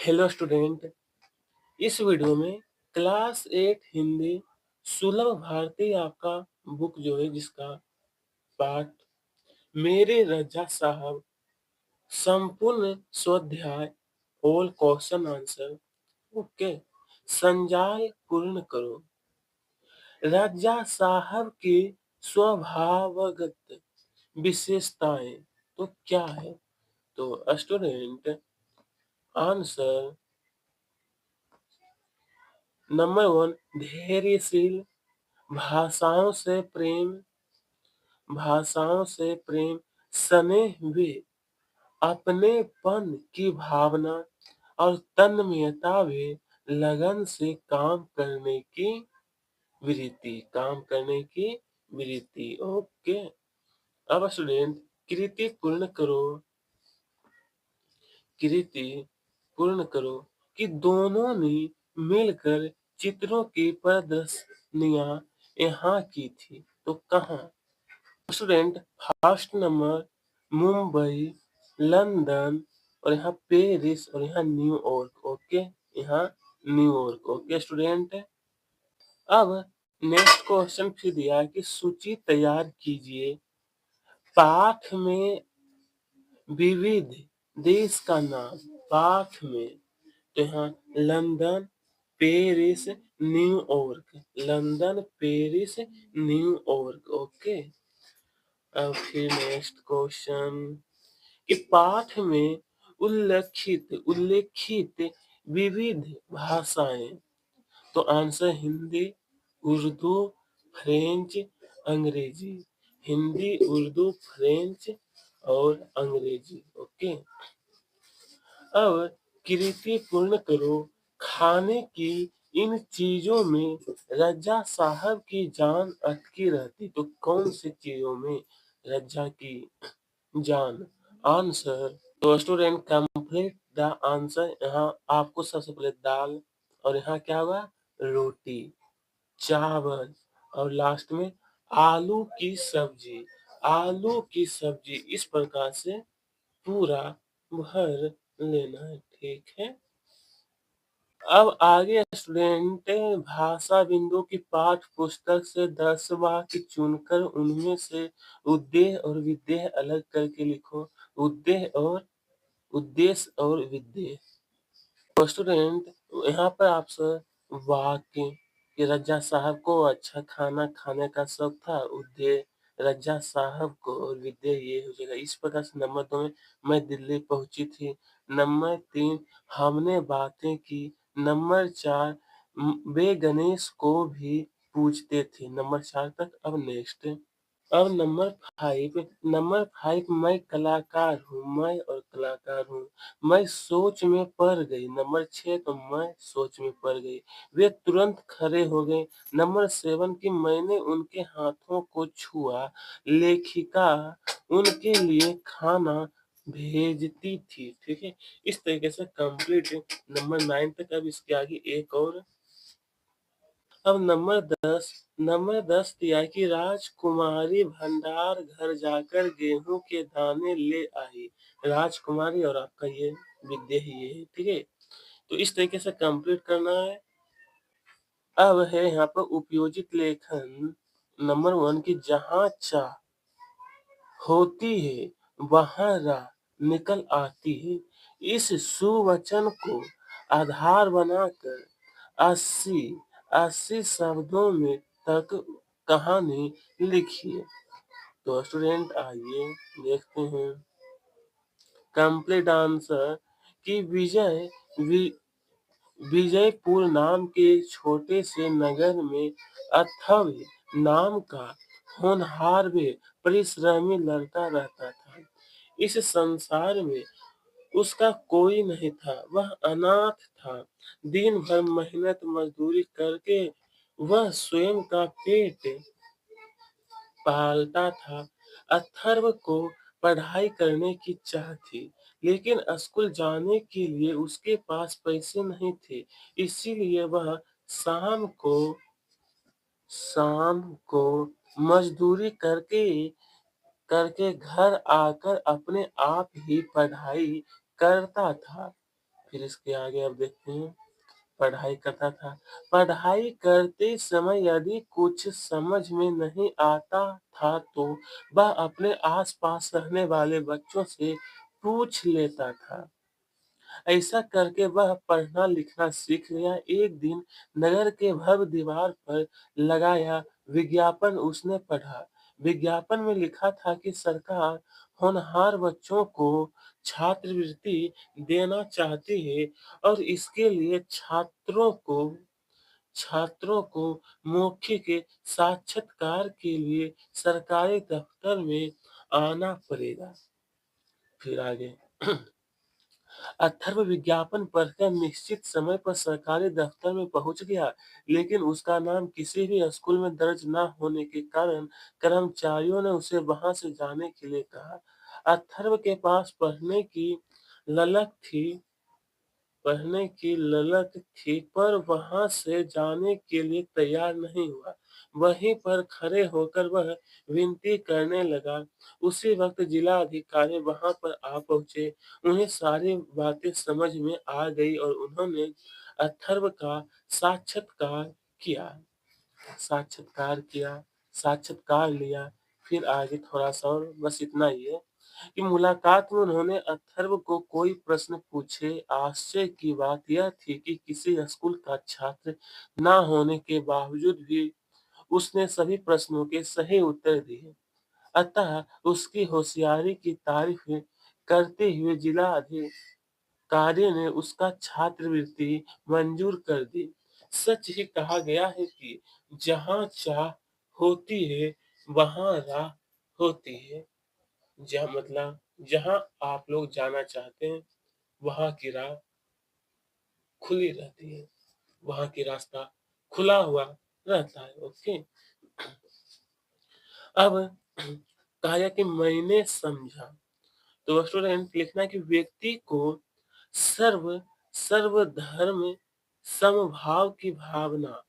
Hello student. इस video में class 8 Hindi सुलभ भारती आपका बुक जो है जिसका पाठ मेरे रजा साहब संपूर्ण स्वाध्याय ऑल क्वेश्चन आंसर ओके संजाल पूर्ण करो। रजा साहब की स्वभावगत विशेषताएं तो क्या है? तो स्टूडेंट आंसर नंबर 1 धैर्यशील, भाषाओं से प्रेम, स्नेह वे अपनेपन की भावना और तन्मयता वे लगन से काम करने की वृत्ति। ओके। अब स्टूडेंट कृति पूर्ण करो कि दोनों ने मिलकर चित्रों की प्रदर्शनियां यहाँ की थी। तो कहाँ? Student first number Mumbai, London और यहाँ पेरिस और यहाँ न्यूयॉर्क। ओके, यहाँ न्यूयॉर्क। Okay student. अब नेक्स्ट क्वेश्चन फिर दिया है कि सूची तैयार कीजिए। पाठ में विविध देश का नाम। पाठ में तो यहाँ London, Paris, New York. London, Paris, New York. Okay. अब फिर नेक्स्ट क्वेश्चन कि पाठ में उल्लेखित विविध भाषाएं। तो आंसर हिंदी, उर्दू, फ्रेंच, अंग्रेजी। हिंदी, उर्दू, फ्रेंच और अंग्रेजी। ओके। अब कृति पूर्ण करो। खाने की इन चीजों में रज्जा साहब की जान अटकी रहती। तो कौन सी चीजों में रज्जा की जान? आंसर तो स्टूडेंट कंप्लीट द आंसर। यहाँ आपको सबसे पहले दाल और यहाँ क्या हुआ? रोटी, चावल और लास्ट में आलू की सब्जी। आलू की सब्जी इस प्रकार से पूरा भर लेना है। ठीक है। अब आगे स्टूडेंट भाषा बिंदु की पाठ पुस्तक से 10 वाक्य चुनकर उनमें से उद्देश्य और विधेय अलग करके लिखो। उद्देश्य और विधेय। तो स्टूडेंट यहाँ पर आपसे वाक्य कि रज्जा साहब को अच्छा खाना खाने का शौक था। उद्देश्य रज्जा साहब को और विधेय ये हो जाएगा। इस प्रकार से नंबर 2 में मैं दिल्ली पहुंची थी। नंबर 3 हमने बातें की। नंबर 4 वे गणेश को भी पूछते थे। नंबर 4 तक। अब नेक्स्ट। अब नंबर 5 मैं कलाकार हूँ। मैं और कलाकार हूँ। मैं सोच में पड़ गई। नंबर 6 तो मैं सोच में पड़ गई। वे तुरंत खड़े हो गए। नंबर 7 कि मैंने उनके हाथों को छुआ। लेखिका उनके लिए खाना भेजती थी। ठीक है। इस तरीके से कंप्लीट नंबर 9 तक। अब इसके आगे एक और। अब नंबर 10 दिया है कि राजकुमारी भंडार घर जाकर गेहूं के दाने ले आई। राजकुमारी और आपका ये विदेह ये है। ठीक है। तो इस तरीके से कंप्लीट करना है। अब है यहाँ पर उपयोजित लेखन। नंबर 1 की जहाँ चाह होती है वहाँ राह निकल आती है। इस सुवचन को आधार बनाकर 80 शब्दों में तक कहानी लिखिए। तो स्टूडेंट आइए देखते हैं कंप्लीट आंसर कि विजयपुर नाम के छोटे से नगर में अथर्व नाम का होनहार व परिश्रमी लड़का रहता था। इस संसार में उसका कोई नहीं था। वह अनाथ था। दिन भर मेहनत मजदूरी करके वह स्वयं का पेट पालता था। अथर्व को पढ़ाई करने की चाह थी, लेकिन स्कूल जाने के लिए उसके पास पैसे नहीं थे। इसीलिए वह शाम को शाम को मजदूरी करके करके घर आकर अपने आप ही पढ़ाई करता था। फिर इसके आगे अब देखते हैं, पढ़ाई करता था। पढ़ाई करते समय यदि कुछ समझ में नहीं आता था तो वह अपने आस-पास रहने वाले बच्चों से पूछ लेता था। ऐसा करके वह पढ़ना-लिखना सीख गया। एक दिन नगर के भव्य दीवार पर लगाया विज्ञापन उसने पढ़ा। विज्ञापन में लिखा था कि सरकार होनहार बच्चों को छात्रवृत्ति देना चाहती है और इसके लिए छात्रों को मौखिक साक्षात्कार के लिए सरकारी दफ्तर में आना पड़ेगा। फिर आगे अथर्व विज्ञापन पढ़कर निश्चित समय पर सरकारी दफ्तर में पहुंच गया, लेकिन उसका नाम किसी भी स्कूल में दर्ज न होने के कारण कर्मचारियों ने उसे वहां से जाने के लिए कहा। अथर्व के पास ललक थी पढ़ने की ललक थी, पर वहां से जाने के लिए तैयार नहीं हुआ। वहीं पर खड़े होकर वह विनती करने लगा। उसी वक्त जिला अधिकारी वहां पर आ पहुंचे। उन्हें सारी बातें समझ में आ गई और उन्होंने अथर्व का साक्षात्कार किया साक्षात्कार किया, साक्षात्कार लिया। फिर आगे थोड़ा-सा और बस इतना ही है कि मुलाकात में उन्होंने अथर्व को कोई प्रश्न पूछे। आश्चर्य की बात यह थी कि किसी स्कूल का छात्र ना होने के बावजूद भी उसने सभी प्रश्नों के सही उत्तर दिए। अतः उसकी होशियारी की तारीफ करते हुए जिला कार्य ने उसका छात्रवृत्ति मंजूर कर दी। सच ही कहा गया है कि जहाँ चाह होती है, वहाँ राह होती है। जहाँ आप लोग जाना चाहते हैं, वहाँ की राह खुली रहती है, वहाँ की रास्ता खुला हुआ रहता है। ओके। अब कहा गया कि मैंने समझा। तो स्टूडेंट लिखना है कि व्यक्ति को सर्व सर्वधर्म समभाव की भावना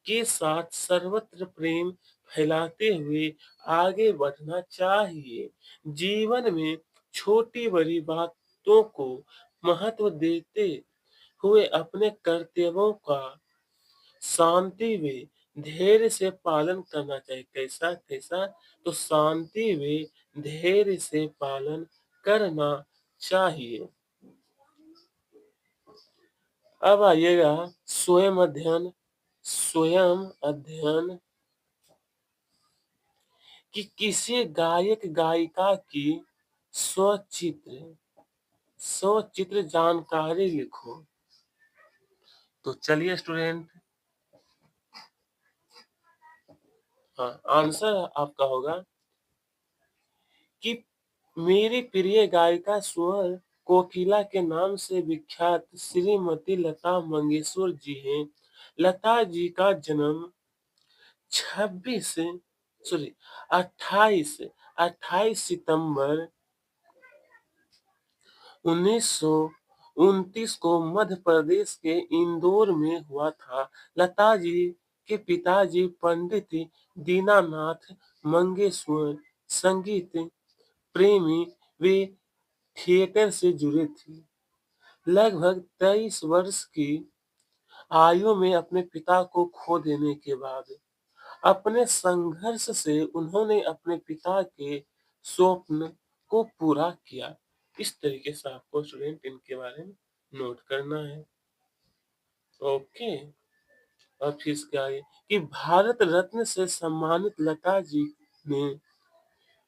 के साथ सर्वत्र प्रेम फैलाते हुए आगे बढ़ना चाहिए। जीवन में छोटी-बड़ी बातों को महत्व देते हुए अपने कर्तव्यों का शांति में धैर्य से पालन करना चाहिए। कैसा कैसा? तो शांति में धैर्य से पालन करना चाहिए। अब आइएगा स्वयं अध्ययन कि किसी गायक गायिका की स्वचित्र स्वचित्र जानकारी लिखो। तो चलिए स्टूडेंट, हाँ, आंसर आपका होगा कि मेरी प्रिय गायिका स्वर कोकिला के नाम से विख्यात श्रीमती लता मंगेशकर जी हैं। लता जी का जन्म 26 सॉरी 28 28 सितंबर 1929 को मध्य प्रदेश के इंदौर में हुआ था। लता जी के पिताजी पंडित दीनानाथ मंगेशकर संगीत प्रेमी वे थिएटर से जुड़े थे। लगभग 23 वर्ष की आयु में अपने पिता को खो देने के बाद अपने संघर्ष से उन्होंने अपने पिता के स्वप्न को पूरा किया। इस तरीके से आपको स्टूडेंट इनके बारे में नोट करना है। ओके। और फिर इसके आगे कि भारत रत्न से सम्मानित लता जी ने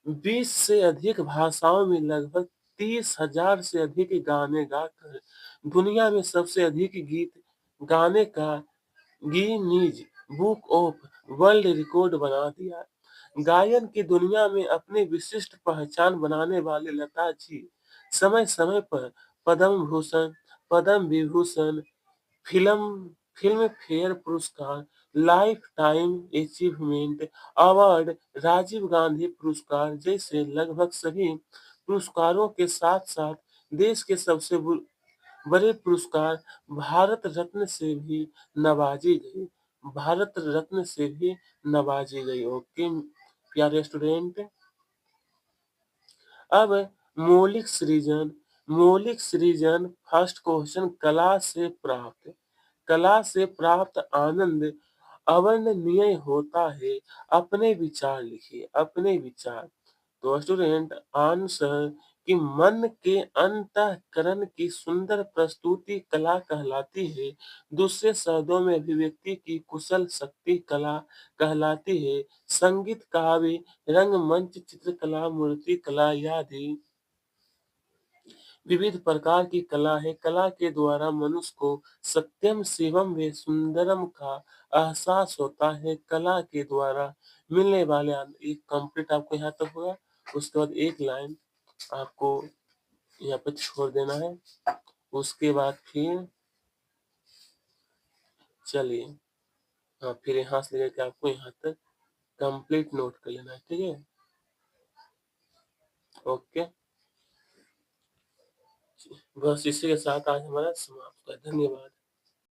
20 से अधिक भाषाओं में लगभग 30,000 से अधिक गाने गाकर दुनिया में सबसे अधिक गीत गाने का Guinness book of world record बना दिया। गायन की दुनिया में अपनी विशिष्ट पहचान बनाने वाले लता जी समय-समय पर Padma Bhushan, Padma Vibhushan, film Filmfare पुरस्कार, lifetime achievement award, Rajiv Gandhi पुरस्कार जैसे लगभग सभी पुरस्कारों के साथ-साथ देश के सबसे बड़े पुरस्कार भारत रत्न से भी नवाजी गई। भारत रत्न से भी नवाजी गई। ओके प्यारे स्टूडेंट। अब मौलिक सृजन मौलिक सृजन फर्स्ट क्वेश्चन कला से प्राप्त आनंद अवर्णनीय होता है। अपने विचार लिखिए, अपने विचार। तो स्टूडेंट आंसर कि मन के अंतःकरण की सुंदर प्रस्तुति कला कहलाती है। दूसरे शब्दों में अभिव्यक्ति की कुशल शक्ति कला कहलाती है। संगीत, काव्य, रंगमंच, चित्रकला, मूर्ति कला आदि विविध प्रकार की कला है। कला के द्वारा मनुष्य को सत्यम शिवम व सुंदरम का एहसास होता है। कला के द्वारा मिलने वाले एक कंप्लीट आपको यहाँ तक होगा। उसके बाद एक लाइन आपको यहाँ पे छोड़ देना है। उसके बाद फिर चलिए, हाँ फिर यहाँ से लेकर आपको यहाँ तक कंप्लीट नोट कर लेना है, ठीक है। ओके, बस इसी के साथ आज हमारा समाप्त है। धन्यवाद।